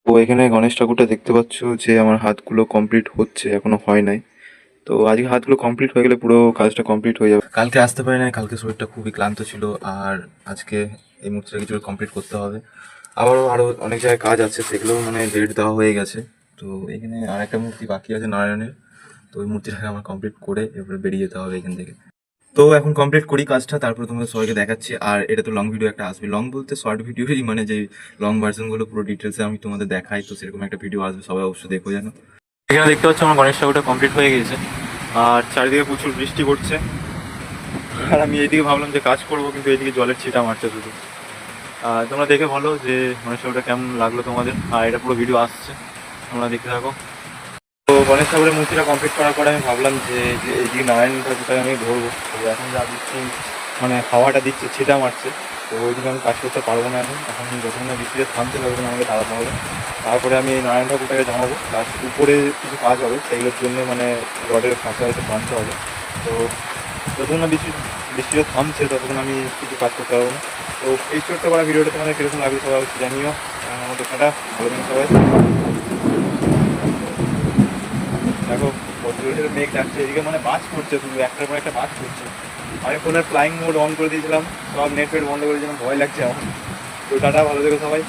তো এখানে গণেশ ঠাকুরটা দেখতে পাচ্ছ যে আমার হাতগুলো কমপ্লিট হচ্ছে, এখনো হয় নাই। তো আজকে হাতগুলো কমপ্লিট হয়ে গেলে পুরো কাজটা কমপ্লিট হয়ে যাবে। কালকে আসতে পারি না, কালকে শরীরটা খুবই ক্লান্ত ছিল। আর আজকে এই মুহূর্তে কিছু কমপ্লিট করতে হবে। আরও অনেক জায়গায় কাজ আছে, সেগুলোও মানে ডেট দেওয়া হয়ে গেছে। তো এখানে আরেকটা মূর্তি বাকি আছে নারায়ণের। তো ওই মূর্তিটাকে আমার কমপ্লিট করে এরপরে বেরিয়ে যেতে হবে এখান থেকে। তো এখন কমপ্লিট করি কাজটা, তারপরে তোমাদের সবাইকে দেখাচ্ছি। আর এটা তো লং ভিডিও একটা আসবে, লং বলতে শর্ট ভিডিওই, মানে যে লং ভার্সনগুলো পুরো ডিটেলসে আমি তোমাদের দেখাই, তো সেরকম একটা ভিডিও আসবে, সবাই অবশ্যই দেখো যেন। এখানে দেখতে পাচ্ছ আমার গণেশ ঠাকুরটা কমপ্লিট হয়ে গেছে। আর চারিদিকে প্রচুর বৃষ্টি পড়ছে। আর আমি এইদিকে ভাবলাম যে কাজ করবো, কিন্তু এইদিকে জলের ছিটা মারছে শুধু। আর তোমরা দেখে বলো যে গণেশ ঠাকুরটা কেমন লাগলো তোমাদের। আর এটা পুরো ভিডিও আসছে, তোমরা দেখতে থাকো। তো গণেশ ঠাকুরের মূর্তিটা কমপ্লিট করার পরে আমি ভাবলাম যে এইদিকে নারায়ণ ঠাকুরটাকে আমি ধরবো। তো এখন যা দিচ্ছি, মানে হাওয়াটা দিচ্ছে, ছিটা মারছে। তো ওইদিকে আমি কাজ করতে পারবো না এখন যতক্ষণ না বৃষ্টিটা থামতে পারবে না, আমাকে দাঁড়াতে হবে। তারপরে আমি এই নারায়ণ ঠাকুরটাকে জানাবো, তার উপরে কিছু কাজ হবে, সেগুলোর জন্য মানে রডের কাঁচা হয়তো বাঁধতে হবে। তো যতক্ষণ না বৃষ্টিটা থামছে ততক্ষণ আমি কিছু কাজ করতে পারবো না। তো এই ছোট্ট করা ভিডিওটা তোমাদের কীরকম লাগবে সবাই জানিও। আমাদের কাটা ভালো দিন সবাই। দেখো পর্যটকের মেঘ ডাকছে এদিকে, মানে বাজ পড়ছে, শুধু একটার পর একটা বাজ পড়ছে। আমি ফোনের ফ্লাইং মোড অন করে দিয়েছিলাম, সব নেট ফেট বন্ধ করে দিয়েছিলাম, ভয় লাগছে আমার। তো টাটা, ভালো থেকো সবাই।